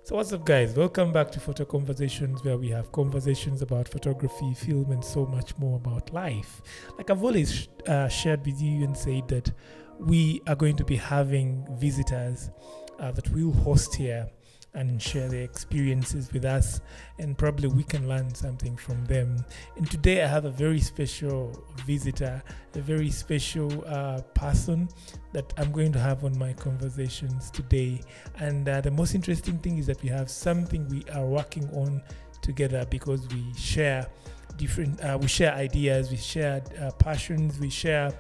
So what's up, guys? Welcome back to Photo Conversations, where we have conversations about photography, film, and so much more about life. Like I've always shared with you and said that we are going to be having visitors that we'll host here and share their experiences with us, and probably we can learn something from them. And today I have a very special visitor, a very special person that I'm going to have on my conversations today. And the most interesting thing is that we have something we are working on together, because we share we share ideas, we share passions, we share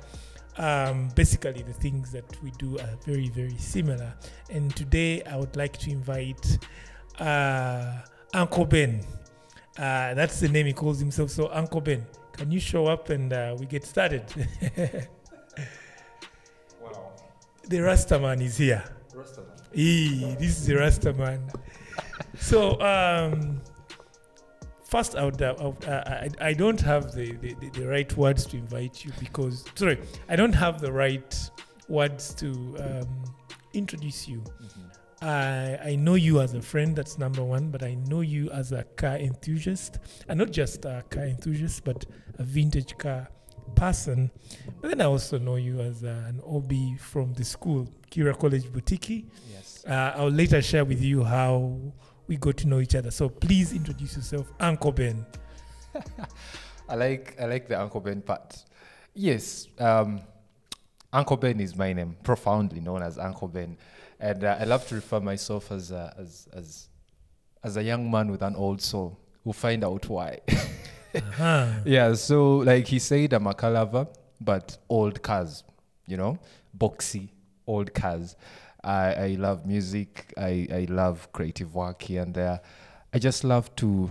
basically the things that we do are very, very similar. And today I would like to invite Uncle Ben. That's the name he calls himself. So Uncle Ben, can you show up and we get started? Wow. The Rastaman is here. Rastaman. This is the Rastaman. So first, I don't have the right words to invite you because, sorry, I don't have the right words to introduce you. I know you as a friend, that's number one, but I know you as a car enthusiast, and not just a car enthusiast, but a vintage car person. But then I also know you as an OB from the school, Kira College Boutique. Yes. I'll later share with you how we got to know each other. So please introduce yourself, Uncle Ben. I like the Uncle Ben part. Yes. Uncle Ben is my name, profoundly known as Uncle Ben. And I love to refer myself as a young man with an old soul. We'll find out why. Uh-huh. Yeah, so like he said, I'm a car lover, but old cars, boxy, old cars. I love music. I love creative work here and there. I just love to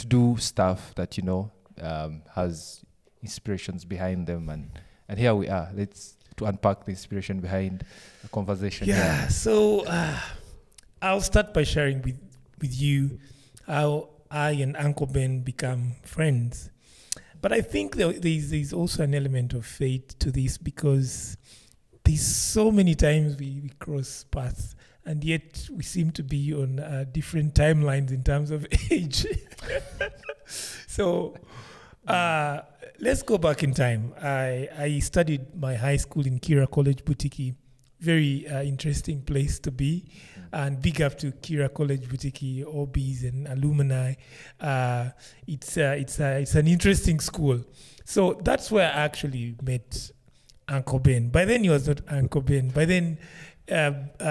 do stuff that, has inspirations behind them. And here we are. Let's to unpack the inspiration behind the conversation. Yeah, so I'll start by sharing with you how I and Uncle Ben become friends. But I think there's also an element of fate to this, because there's so many times we cross paths, and yet we seem to be on different timelines in terms of age. So let's go back in time. I studied my high school in Kira College Boutique. Very interesting place to be. And big up to Kira College Boutique, OBs and alumni. It's an interesting school. So that's where I actually met Uncle Ben. By then he was not Uncle Ben. By then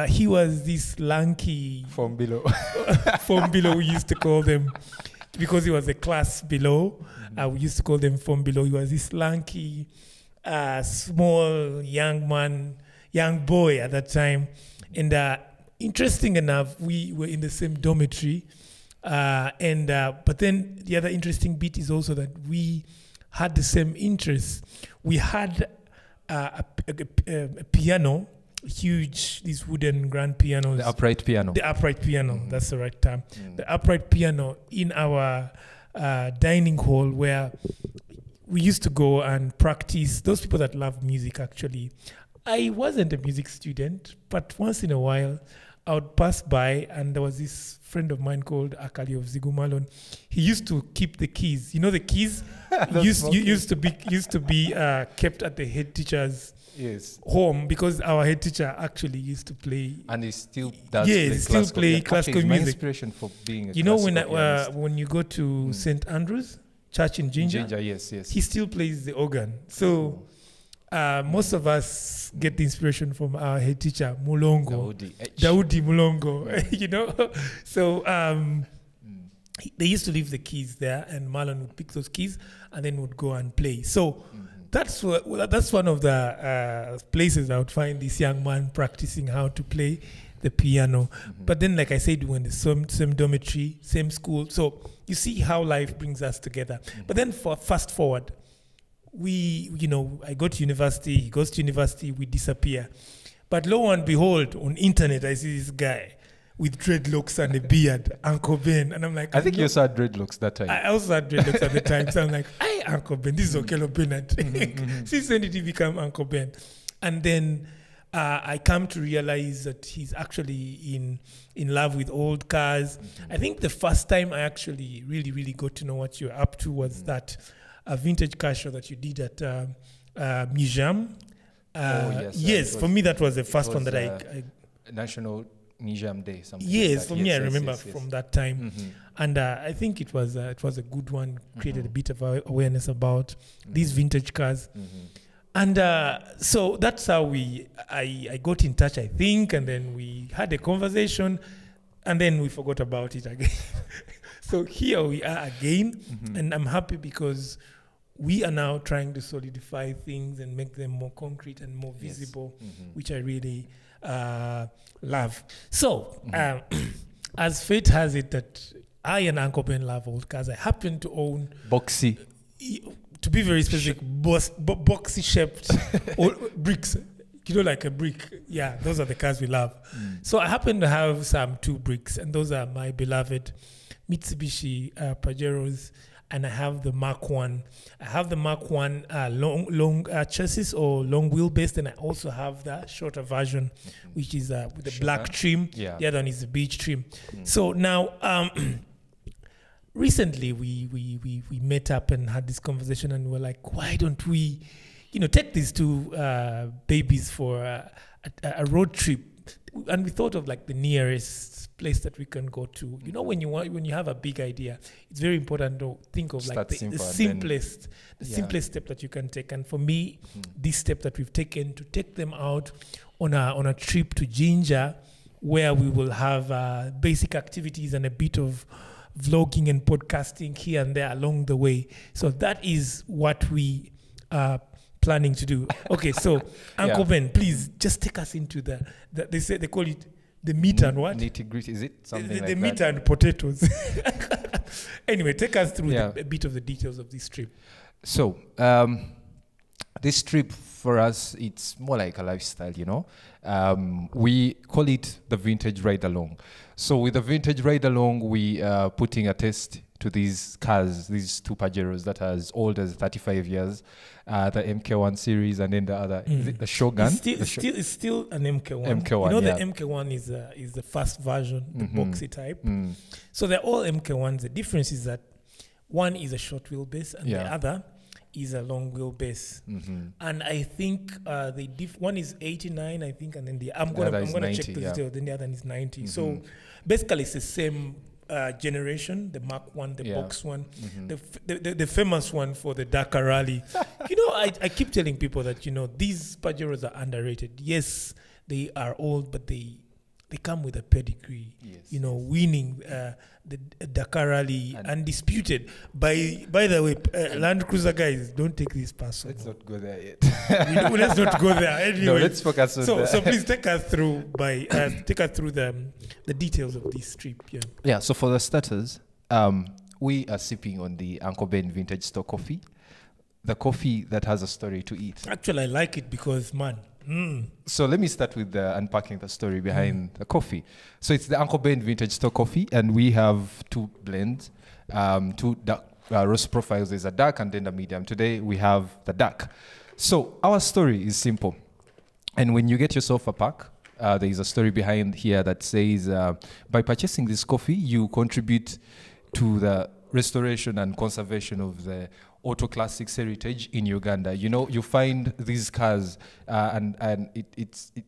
he was this lanky From below. from below, we used to call them, because he was a class below. We used to call them from below. He was this lanky, small young boy at that time. And interesting enough, we were in the same dormitory. But then the other interesting bit is also that we had the same interests. We had a piano, huge, these wooden grand pianos. The upright piano. The upright piano, that's the right term. The upright piano in our dining hall, where we used to go and practice. Those people that love music, actually. I wasn't a music student, but once in a while, I would pass by, and there was this friend of mine called Akali of Zigumalon. He used to keep the keys. You know the keys used to be kept at the head teacher's home, because our head teacher actually used to play. And he still does. Yeah, he still play classical music. My inspiration for being a when you go to St. Andrew's Church in Jinja, yes. he still plays the organ. So most of us get the inspiration from our head teacher, Mulongo. Daudi Mulongo, So they used to leave the keys there, and Marlon would pick those keys and then would go and play. So that's one of the places I would find this young man practicing how to play the piano. But then, like I said, we were in the same dormitory, same school. So you see how life brings us together. But then fast forward, I go to university, he goes to university, we disappear. But lo and behold, on internet, I see this guy with dreadlocks and a beard, Uncle Ben. And I'm like, I think you also had dreadlocks that time. I also had dreadlocks at the time. So I'm like, hey, Uncle Ben, this is Okello Bennett. Since when did he become Uncle Ben? And then I come to realize that he's actually in love with old cars. I think the first time I actually really got to know what you're up to was that vintage car show that you did at museum. Yes, for me that was the first one that I National Museum Day. Something yes, like for that. me I remember from that time, and I think it was a good one. Created a bit of awareness about these vintage cars. And so that's how I got in touch, I think, and then we had a conversation, and then we forgot about it again. So here we are again, and I'm happy because we are now trying to solidify things and make them more concrete and more visible, which I really love. So as fate has it that I and Uncle Ben love old cars, I happen to own... Boxy. To be very specific, boxy shaped bricks, like a brick. Yeah, those are the cars we love. So I happen to have some 2 bricks, and those are my beloved Mitsubishi Pajeros, and I have the Mark 1. I have the Mark 1 long chassis or long wheelbase, and I also have the shorter version, which is with the black trim. Yeah. The other one is the beige trim. So now... recently, we met up and had this conversation, and we're like, why don't we, take these 2 babies for a road trip? And we thought of like the nearest place that we can go to. When you have a big idea, it's very important to think of like the simplest step that you can take. And for me, this step that we've taken to take them out on a trip to Jinja, where we will have basic activities and a bit of vlogging and podcasting here and there along the way. So that is what we are planning to do. Okay, so Uncle Ben, please just take us into they call it the meat and what? Nitty gritty, is it? Something like the that. meat and potatoes. Anyway, take us through a bit of the details of this trip. So, this trip for us, it's more like a lifestyle, we call it the vintage ride along. So with the vintage ride along, we are putting a test to these cars, these 2 Pajeros that are as old as 35 years, the MK1 series, and then the other, is it the Shogun? It's still an MK1. MK1, the MK1 is the first version, the boxy type. So they're all MK1s. The difference is that one is a short wheelbase and the other is a long wheelbase. And I think one is 89, I think, and then I'm gonna check the detail. Then the other one is 90. So basically, it's the same generation. The Mark 1, the box one, the famous one for the Dakar Rally. I keep telling people that these Pajeros are underrated. Yes, they are old, but they come with a pedigree. Yes. Winning the Dakar Rally undisputed. By the way, Land Cruiser guys, don't take this personal. Let's not go there yet. Let's not go there. Anyway, no, let's focus on that. So please take us through the details of this trip. Yeah. So for the starters, we are sipping on the Uncle Ben Vintage Store coffee, the coffee that has a story to it. Actually, I like it because So let me start with unpacking the story behind the coffee. So it's the Uncle Ben Vintage Store coffee, and we have 2 blends, 2 dark roast profiles. There's a dark and then a medium. Today we have the dark. So our story is simple. And when you get yourself a pack, there is a story behind here that says, by purchasing this coffee, you contribute to the restoration and conservation of the auto classics heritage in Uganda. You find these cars and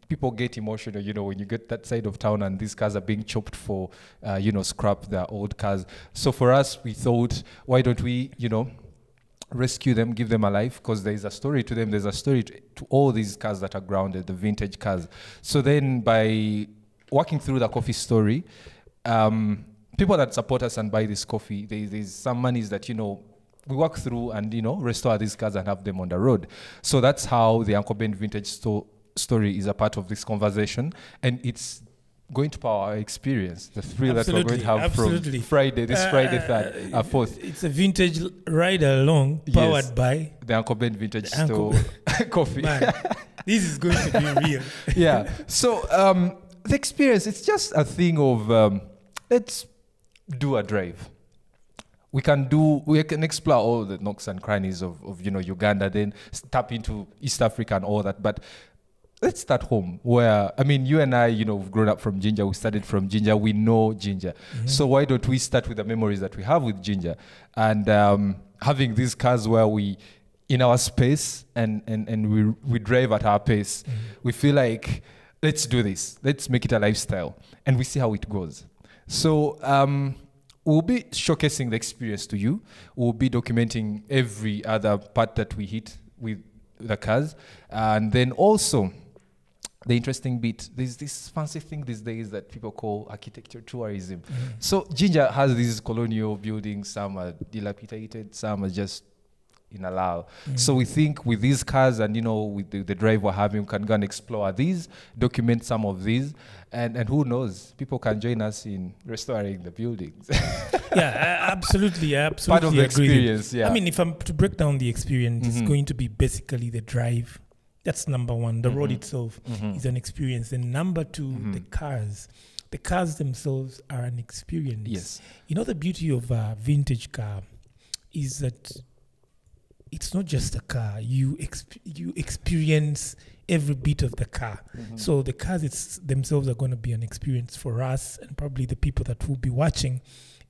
people get emotional, when you get that side of town and these cars are being chopped for, scrap their old cars. So for us, we thought, why don't we, rescue them, give them a life, because there's a story to them. There's a story to all these cars that are grounded, the vintage cars. So then by working through the coffee story, people that support us and buy this coffee, there's some monies that, we work through and, restore these cars and have them on the road. So that's how the Uncle Ben Vintage story is a part of this conversation. And it's going to power our experience, the thrill that we're going to have from Friday, this Friday 3rd, 4th. It's a vintage ride along powered by the Uncle Ben Vintage Store coffee. Man, this is going to be real. Yeah. So the experience, it's just a thing of let's do a drive. We can explore all the nooks and crannies of Uganda, then tap into East Africa and all that. But let's start home where, I mean, you and I, we've grown up from Jinja. We started from Jinja. We know Jinja. So why don't we start with the memories that we have with Jinja and having these cars where we, in our space and we drive at our pace. We feel like, let's do this. Let's make it a lifestyle. And we see how it goes. So we'll be showcasing the experience to you. We'll be documenting every other part that we hit with the cars. And then also, the interesting bit, there's this fancy thing these days that people call architecture tourism. So Jinja has these colonial buildings. Some are dilapidated, some are just in a lull. So we think with these cars and, with the drive we're having, we can go and explore these, document some of these, and who knows, people can join us in restoring the buildings. Absolutely Part of the agree. experience, yeah. I mean, if I'm to break down the experience, it's going to be basically the drive. That's number one. The road itself is an experience. And number two, the cars. The cars themselves are an experience. Yes. The beauty of a vintage car is that it's not just a car. You experience every bit of the car. So the cars themselves are going to be an experience for us and probably the people that will be watching.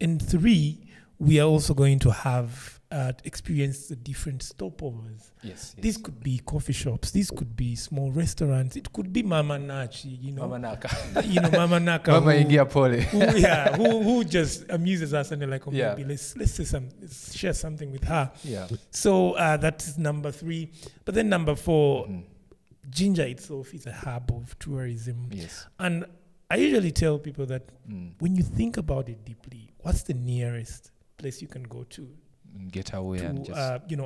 And three, we are also going to have experience the different stopovers. Yes. These could be coffee shops. These could be small restaurants. It could be Mama Nachi, Mama Naka. Mama Naka. Mama Ingia Pole. who just amuses us and they're like, maybe let's let's share something with her. Yeah. So that's number three. But then number four, Jinja itself is a hub of tourism. Yes. And I usually tell people that when you think about it deeply, what's the nearest place you can go to get away and just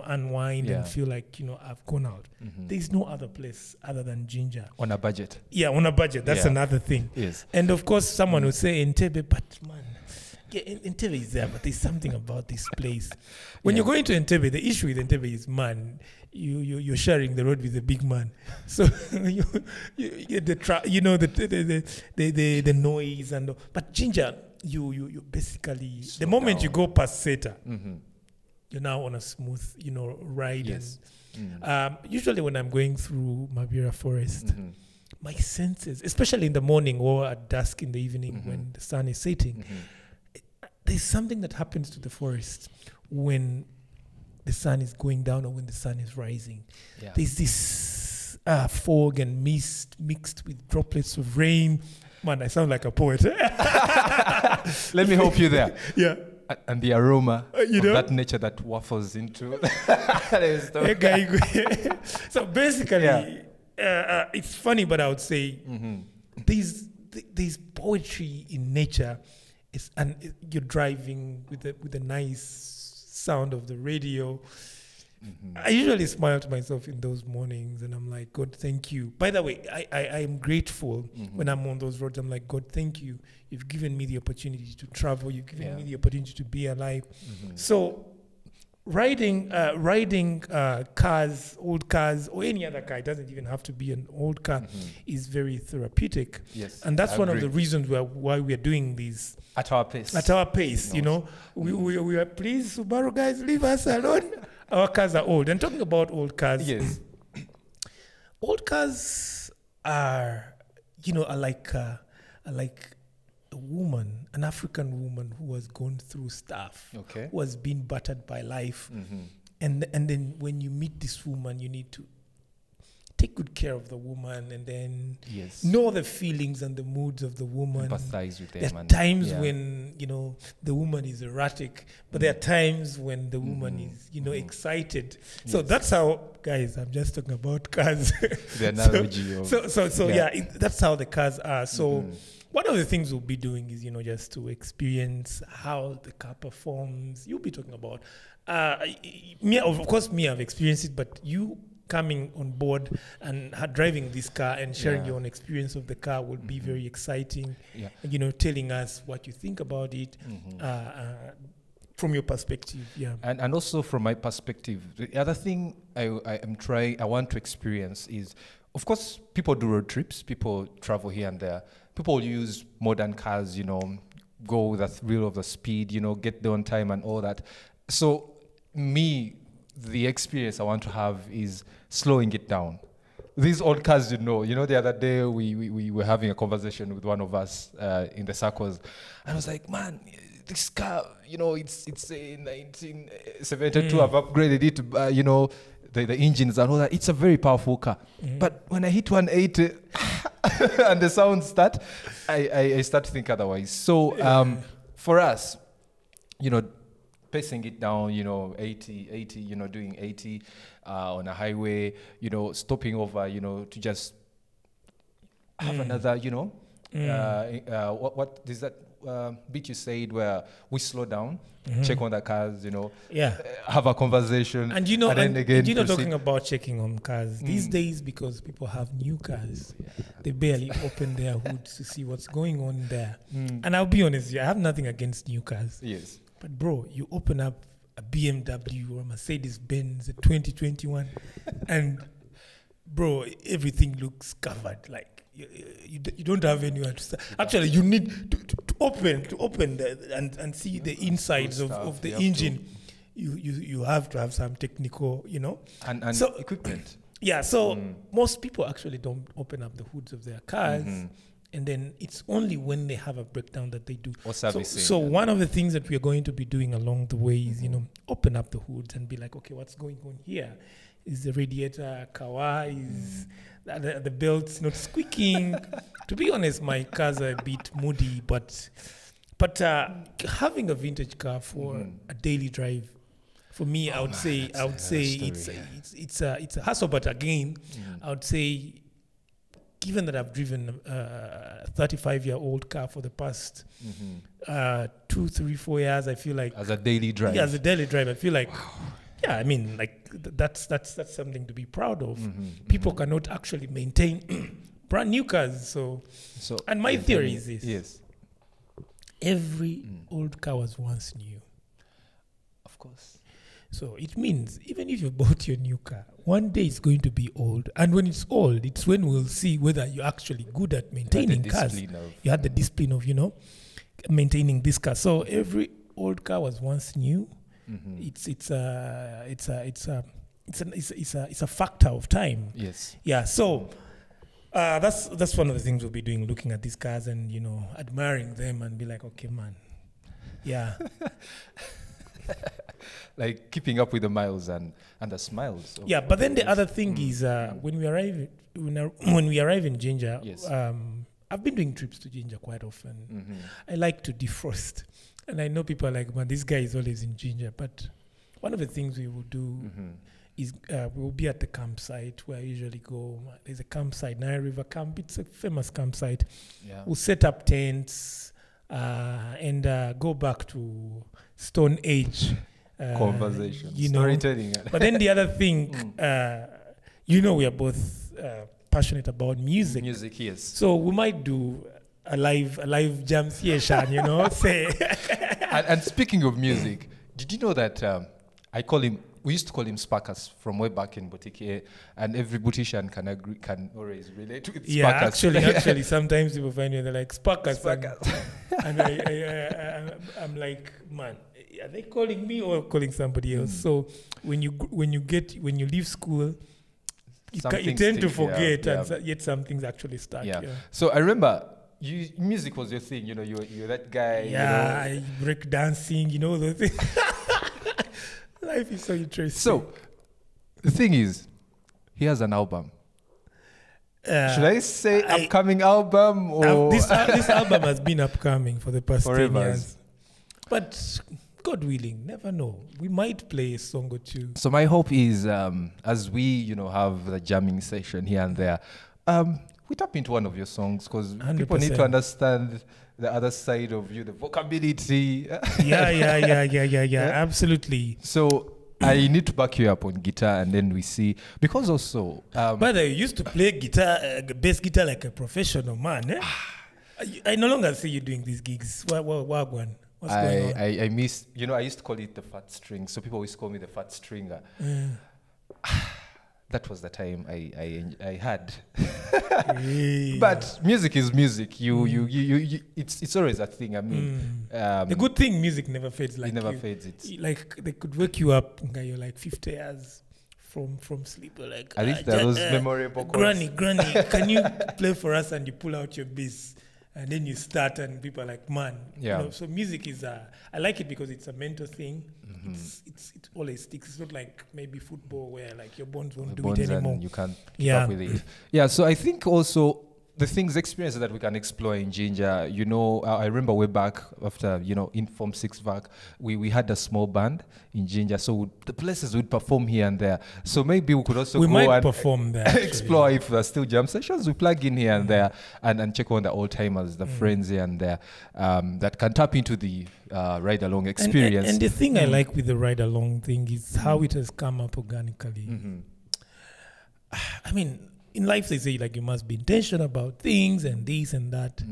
unwind and feel like I've gone out? There's no other place other than Jinja on a budget. On a budget. That's another thing. Yes. And of course someone will say Entebbe, but man, Entebbe is there, but there's something about this place. When you're going to Entebbe, the issue with Entebbe is, man, you're sharing the road with a big man, so you get the noise and. But Jinja, you basically the moment you go past Seta, you're now on a smooth ride. Yes. And usually when I'm going through Mabira Forest, my senses, especially in the morning or at dusk in the evening when the sun is setting, there's something that happens to the forest when the sun is going down or when the sun is rising. Yeah. There's this fog and mist mixed with droplets of rain. Man, I sound like a poet. Let me help you there. Yeah. And the aroma of that nature that waffles into. So basically, it's funny, but I would say there's poetry in nature. And you're driving with a nice sound of the radio. I usually smile to myself in those mornings and I'm like, God, thank you. By the way, I am grateful when I'm on those roads. I'm like, God, thank you. You've given me the opportunity to travel. You've given me the opportunity to be alive. So riding cars, old cars, or any other car, it doesn't even have to be an old car, is very therapeutic. Yes, and that's one of the reasons why we are doing these at our pace. At our pace, we are, please, Subaru guys, leave us alone. Our cars are old. And talking about old cars, old cars are like a woman, an African woman who has gone through stuff, who has been battered by life. And then when you meet this woman, you need to take good care of the woman and then know the feelings and the moods of the woman. Empathize with them. There are times when, the woman is erratic, but there are times when the woman is, excited. So that's how, guys, I'm just talking about cars. The analogy that's how the cars are. So one of the things we'll be doing is, just to experience how the car performs. You'll be talking about, of course, I've experienced it, but you coming on board and driving this car and sharing your own experience of the car will be very exciting. And, telling us what you think about it from your perspective. And also from my perspective, the other thing I want to experience is, of course, people do road trips, people travel here and there, people use modern cars, go with the thrill of the speed, get there on time and all that. So the experience I want to have is slowing it down. these old cars, the other day we were having a conversation with one of us in the circles. And I was like, man, this car, it's a 1972. I've upgraded it, the engines and all that. It's a very powerful car. But when I hit 180 and the sound start, I start to think otherwise. So for us, pacing it down, 80, doing 80 on a highway, stopping over, to just have another, what is that bit you said where we slow down, check on the cars, have a conversation. And then again, talking about checking on cars, these days, because people have new cars, they barely open their hoods to see what's going on there. And I'll be honest, I have nothing against new cars. Yes. But bro, you open up a BMW or a Mercedes-Benz 2021 and bro, everything looks covered. Like you don't have anywhere to start. Actually, you need to open and see the insides of the engine. You have to have some technical, and so, equipment. Yeah, so most people actually don't open up the hoods of their cars. And then it's only when they have a breakdown that they do. Or servicing. So one of the things that we are going to be doing along the way is, open up the hoods and be like, okay, what's going on here? Is the radiator kawa? Is the belt's not squeaking? To be honest, my cars are a bit moody, but having a vintage car for a daily drive, for me, I would say it's a hassle. But again, I would say, given that I've driven a 35-year-old car for the past 2, 3, 4 years, I feel like as a daily drive. Yeah, as a daily drive, I feel like, that's something to be proud of. People cannot actually maintain brand new cars. So and my theory is this: yes, every old car was once new. Of course. So it means even if you bought your new car, one day it's going to be old. And when it's old, it's when we'll see whether you're actually good at maintaining cars. You had the discipline of, maintaining this car. So every old car was once new. It's a factor of time. Yes. Yeah. So that's one of the things we'll be doing, looking at these cars and admiring them and be like, okay, man, yeah. Like keeping up with the miles and the smiles. Yeah, but then the other thing is when we arrive in Jinja, yes. I've been doing trips to Jinja quite often. I like to defrost, and I know people are like, man, this guy is always in Jinja. But one of the things we will do is we'll be at the campsite where I usually go. There's a campsite, Nile River Camp. It's a famous campsite. Yeah. We'll set up tents and go back to Stone Age. Conversation, storytelling. But then the other thing, we are both passionate about music. Music, yes. So we might do a live jam session, say. And speaking of music, did you know that we used to call him Sparkus from way back in Boutique, and every Boutician can always relate with Sparkus. Yeah, actually, sometimes people find me, they're like, Sparkus. And I'm like, man, are they calling me or calling somebody else? So when you leave school, you tend to forget, and yet some things actually start. Yeah. So I remember music was your thing. You're that guy. Yeah, I break dancing. Those things. Life is so interesting. So the thing is, he has an album. Should I say upcoming album or this album has been upcoming for the past 10 years. But God willing, never know. We might play a song or two. So my hope is, as we, have the jamming session here and there, we tap into one of your songs because people need to understand the other side of you, the vocability. Yeah, absolutely. So I need to back you up on guitar, and then we see, because also... But I used to play guitar, bass guitar like a professional man. Eh? I no longer see you doing these gigs. What one? What's going on? I miss, I used to call it the fat string. So people always call me the fat stringer. That was the time I had. But music is music. It's always a thing. I mean, the good thing, music never fades. It never fades. Like they could wake you up, and you're like 50 years, from sleep. We're like, At least there are those memorable Granny, can you play for us? And you pull out your bass, and then you start, and people are like, man. Yeah. You know, so music is I like it because it's a mental thing. It always sticks. It's not like maybe football where like your bones won't do it anymore. And you can't keep up with it. Yeah. So I think also the experiences that we can explore in Jinja, you know, I remember way back after, you know, in Form 6 VAC, we had a small band in Jinja. So the places would perform here and there. So maybe we could also go might and perform there, explore if there are still jam sessions. We plug in here and there and check on the old timers, the friends here and there that can tap into the ride along experience. And the thing I like with the ride along thing is how it has come up organically. I mean, in life, they say like you must be intentional about things and this and that.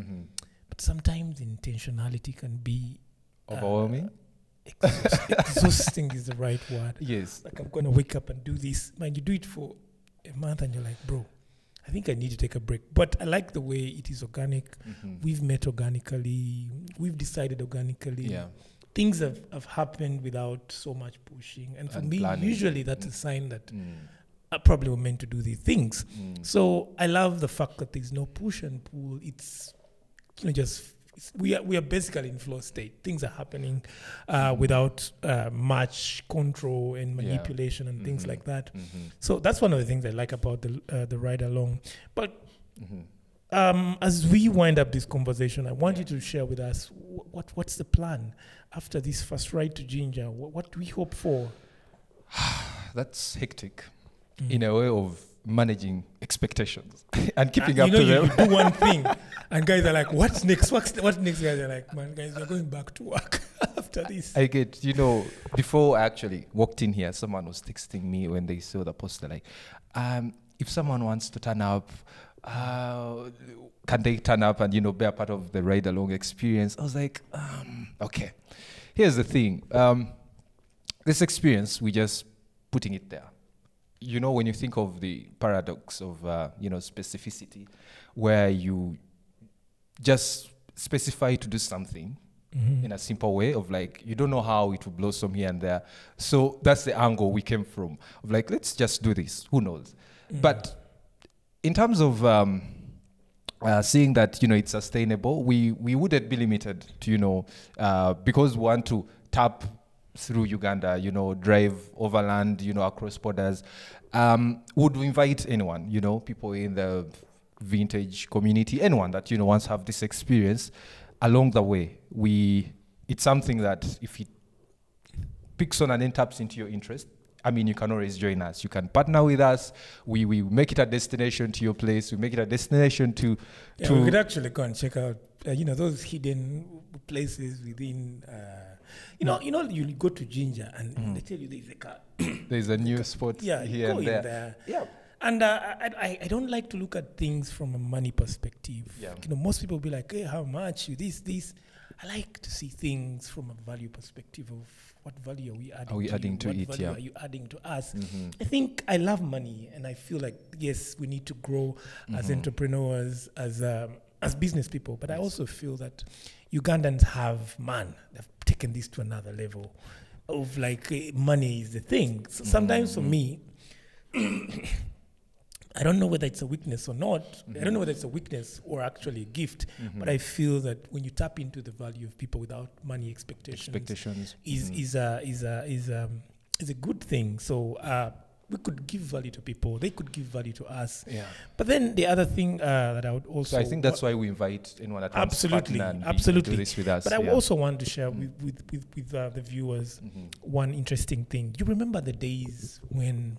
But sometimes intentionality can be overwhelming. Exhausting is the right word. Yes. Like I'm going to wake up and do this. Man, you do it for a month and you're like, bro, I think I need to take a break. But I like the way it is organic. We've met organically. We've decided organically. Yeah. Things have happened without so much pushing. And for me, planning. usually that's a sign that I probably were meant to do these things. So I love the fact that there's no push and pull. It's, you know, we are basically in flow state. Things are happening without much control and manipulation and things like that. So that's one of the things I like about the ride along. But as we wind up this conversation, I want you to share with us what's the plan after this first ride to Jinja. What do we hope for? That's hectic. In a way of managing expectations and keeping up to them. You do one thing, and guys are like, "What's next? What's next?" Guys are like, "Man, guys, we're going back to work after this." I get, you know, before I actually walked in here, someone was texting me when they saw the poster, like, if someone wants to turn up, can they turn up and, you know, be a part of the ride along experience? I was like, okay. Here's the thing. This experience, we just putting it there. You know, when you think of the paradox of, you know, specificity, where you just specify to do something in a simple way of like, you don't know how it will blossom here and there. So that's the angle we came from, of like, let's just do this. Who knows? But in terms of seeing that, you know, it's sustainable, we wouldn't be limited to, you know, because we want to tap through Uganda, you know, drive overland, you know, across borders, would invite anyone, you know, people in the vintage community, anyone that, you know, wants to have this experience along the way. It's something that if it picks on and then taps into your interest, I mean, you can always join us. You can partner with us. We make it a destination to your place. We make it a destination to we could actually go and check out, you know, those hidden places within. You go to Jinja and they tell you there's a car. There's a new spot here you go and there. In there. Yeah. And I don't like to look at things from a money perspective. Yeah. You know, most people be like, hey, how much? This. I like to see things from a value perspective of what value are we adding to you? What value are you adding to us? I think I love money, and I feel like, yes, we need to grow as entrepreneurs, as business people. But I also feel that Ugandans they've taken this to another level of like money is the thing. So sometimes for me, I don't know whether it's a weakness or not. I don't know whether it's a weakness or actually a gift. But I feel that when you tap into the value of people without money expectations is a good thing. So we could give value to people. They could give value to us. Yeah. But then the other thing that I would also... So I think that's why we invite anyone that wants to partner and do this with us. But I also want to share with the viewers one interesting thing. You remember the days when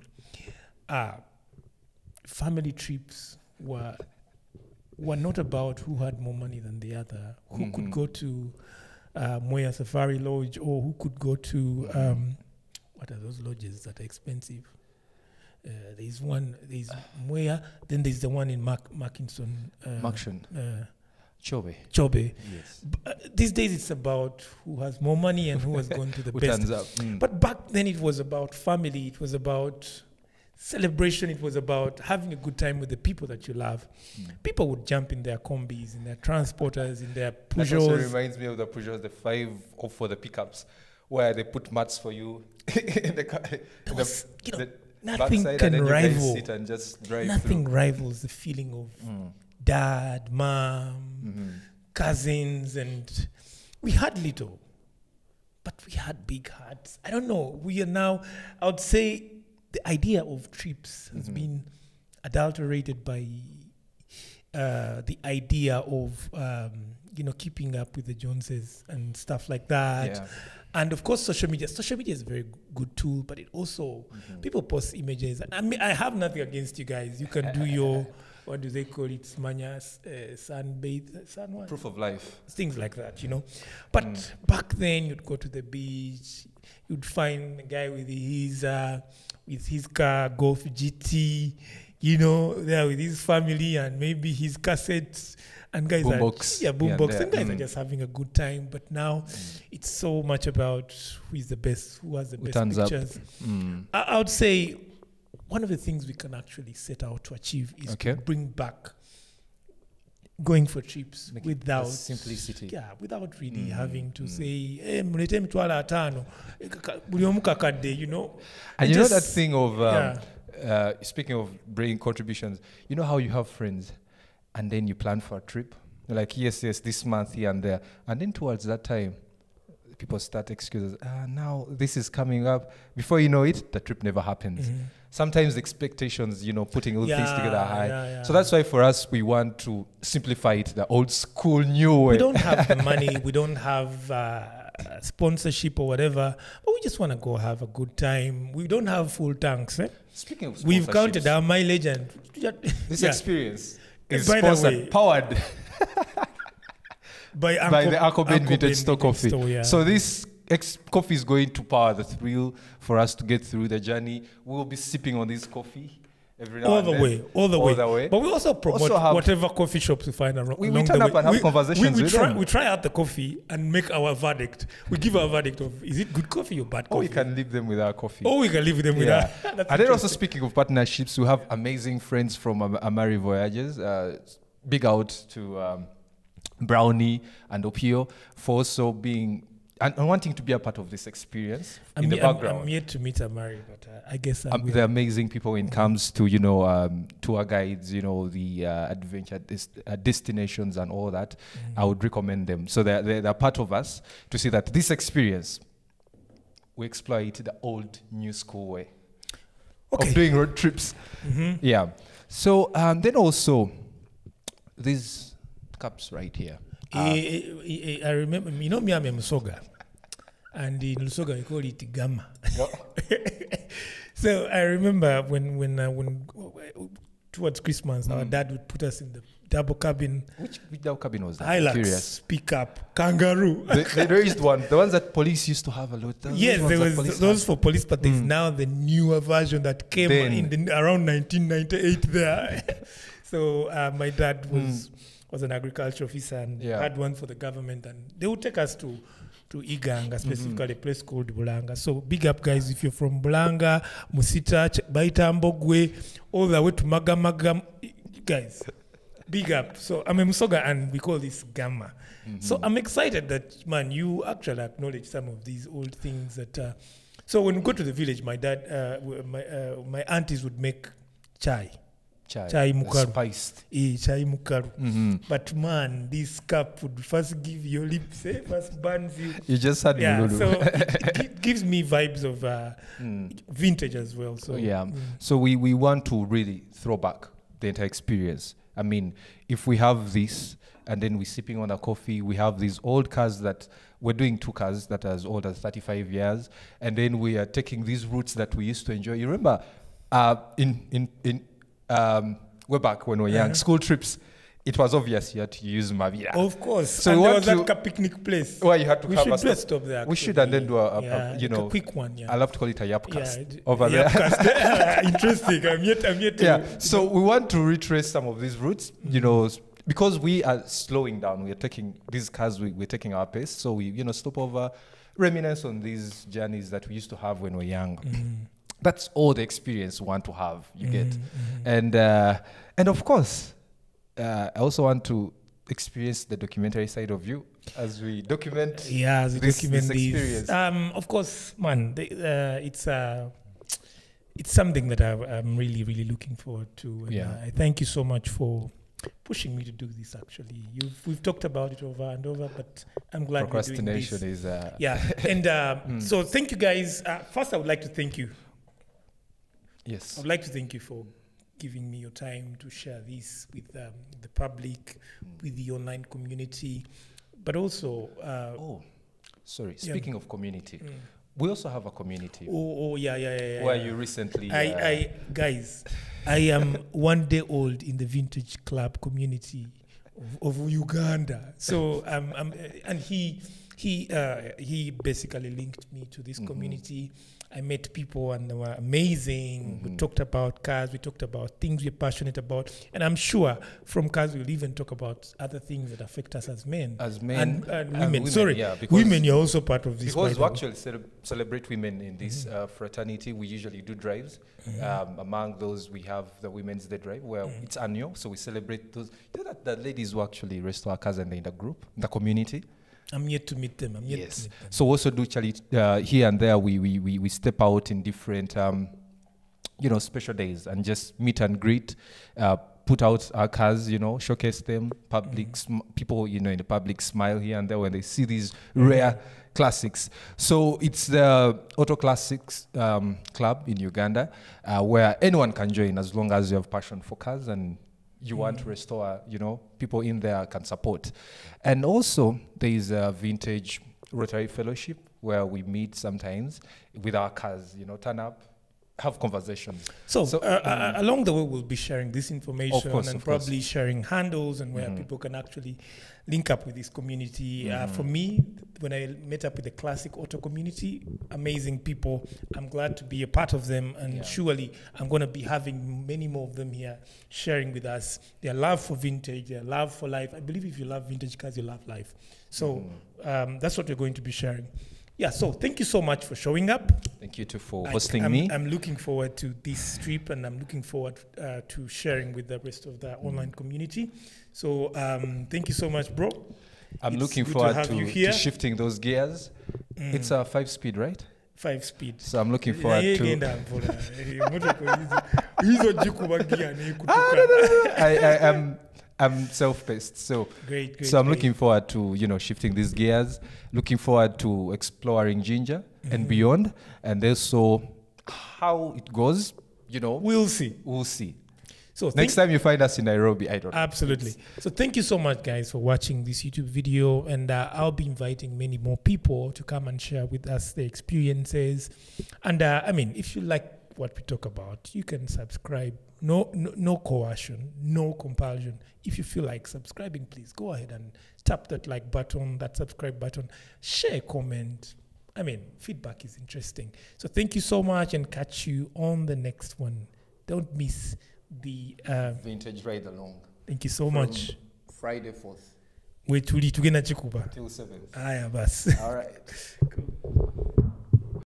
family trips were not about who had more money than the other, who could go to Moya Safari Lodge, or who could go to... what are those lodges that are expensive? There's Moya, then there's the one in Markinson. Chobe. Yes. These days it's about who has more money and who has gone to the best. But back then it was about family, it was about celebration, it was about having a good time with the people that you love. People would jump in their combis, in their transporters, in their Peugeots. That also reminds me of the Peugeots, the 5 for the pickups, where they put mats for you in the car. nothing backside, can and then you guys rival. sit and just drive Nothing through. rivals the feeling of dad, mom, cousins, and we had little, but we had big hearts. I don't know. We are now, I would say the idea of trips has been adulterated by the idea of, keeping up with the Joneses and stuff like that. Yeah. And of course, social media. Social media is a very good tool, but it also, people post images. And I mean, I have nothing against you guys. You can do your, what do they call it? Smanyas, sunbathe, sun what? Proof of life. Things like that, But back then, you'd go to the beach, you'd find a guy with his car, Golf GT, there with his family and maybe his cassettes. And guys Boombox. Boombox. And guys are just having a good time. But now it's so much about who is the best, who has the best pictures. I would say one of the things we can actually set out to achieve is to bring back going for trips without simplicity. Yeah, without really having to say, mlete mitwala atano, buli omu kakadde, And you know that thing of, speaking of bringing contributions, you know how you have friends and then you plan for a trip? You're like, yes, this month here and there. And then towards that time, people start excuses. Now this is coming up. Before you know it, the trip never happens. Sometimes the expectations, putting all things together are high. Yeah. So that's why for us, we want to simplify it the old school, new way. We don't have the money. We don't have sponsorship or whatever. But we just want to go have a good time. We don't have full tanks. Speaking of we've counted our mileage and... This experience is by sponsored, powered by the Uncle Ben Vintage Store Coffee. So this coffee is going to power the thrill for us to get through the journey. We'll be sipping on this coffee every now and then. All the way. But we also promote whatever coffee shops we find around. We turn up and have conversations with them. We try out the coffee and make our verdict. We give our verdict of, is it good coffee or bad coffee? Or we can leave them with our coffee. Or we can leave them with our... And then also speaking of partnerships, we have amazing friends from Amari Voyages. Big out to Brownie and Opio for also being... and wanting to be a part of this experience in the background. I'm yet to meet Amari, but I guess they're amazing people when it comes to, tour guides, the adventure destinations and all that. I would recommend them. So they're part of us to see that this experience, we exploit the old, new school way of doing road trips. Yeah. So then also, these cups right here. I remember, me, I'm a Musoga. And in Lusoga, we call it Gamma. So I remember when towards Christmas, our dad would put us in the double cabin. Which double cabin was that? Hilux, pickup, kangaroo. They raised one. The ones that police used to have a lot. Yes, there was those for police, but there's now the newer version that came in around 1998 there. So my dad was an agriculture officer and had one for the government, and they would take us to Iganga, specifically a place called Bulanga. So big up, guys, if you're from Bulanga, Musita, Baitambogwe, all the way to Magamaga, guys, big up. So I'm a Musoga and we call this Gamma. So I'm excited that, man, you actually acknowledge some of these old things that... so when we go to the village, my dad, my aunties would make chai mukaru. Spiced. Chai mukaru. But man, this cup would first give your lips, first burns you. You just had so it gives me vibes of vintage as well. So So we want to really throw back the entire experience. I mean, if we have this and then we're sipping on a coffee, we have these old cars that we're doing 2 cars that are as old as 35 years, and then we are taking these routes that we used to enjoy. You remember way back when we were young, school trips, it was obvious you had to use Mavira. Of course. So and there was like a picnic place. Where you had to have a stop there. We should and then do a quick one. I love to call it a yapcast over there. Interesting. I'm yet to. So we want to retrace some of these routes, because we are slowing down. We are taking these cars. We're taking our pace. So we, stop over, reminisce on these journeys that we used to have when we were young. That's all the experience we want to have, you get. And of course, I also want to experience the documentary side of you as we document this experience. Of course, man, it's something that I'm really, really looking forward to. And I thank you so much for pushing me to do this. Actually, we've talked about it over and over, but I'm glad we're doing this. Procrastination is and so thank you guys. First, I would like to thank you. Yes, I would like to thank you for giving me your time to share this with the public, with the online community, but also. Speaking of community, we also have a community. Yeah. Where you recently. Guys, I am 1 day old in the vintage club community of Uganda. So and he basically linked me to this community. I met people and they were amazing. We talked about cars. We talked about things we're passionate about. And I'm sure from cars we'll even talk about other things that affect us as men. As men. And women. Sorry, women, you're also part of this. Because we actually celebrate women in this fraternity. We usually do drives. Among those, we have the Women's Day Drive, where it's annual. So we celebrate those. You know that the ladies who actually restore cars and they're in the group, the community. I'm yet to meet them. So also do here and there we step out in different special days and just meet and greet, put out our cars, showcase them. People in the public smile here and there when they see these rare classics. So it's the Auto Classics Club in Uganda, where anyone can join as long as you have passion for cars and you want to restore, people in there can support. And also there is a vintage Rotary Fellowship where we meet sometimes with our cars, turn up, have conversations. So along the way, we'll be sharing this information and probably course. Sharing handles and where people can actually link up with this community. For me, when I met up with the classic auto community, amazing people. I'm glad to be a part of them, and surely I'm going to be having many more of them here sharing with us their love for vintage, their love for life. I believe if you love vintage cars, you love life. So that's what we're going to be sharing. Yeah, so thank you so much for showing up. Thank you too for hosting me. I'm looking forward to this trip, and I'm looking forward to sharing with the rest of the online community. So thank you so much, bro. I'm looking forward to shifting those gears. It's a 5-speed, right? 5-speed. So I'm looking forward to... I'm self-paced, so great. So I'm looking forward to shifting these gears. Looking forward to exploring Jinja and beyond, and also how it goes. We'll see. So next time you find us in Nairobi, I don't know. Absolutely. So thank you so much, guys, for watching this YouTube video, and I'll be inviting many more people to come and share with us their experiences. And if you like what we talk about, you can subscribe. No coercion, no compulsion. If you feel like subscribing, please go ahead and tap that like button, that subscribe button, share, comment. Feedback is interesting. So thank you so much, and catch you on the next one. Don't miss the vintage ride along. Thank you so much. Friday 4th. Wait, tuli tugenda chikuba till 7th. Aya bas. All right. Cool.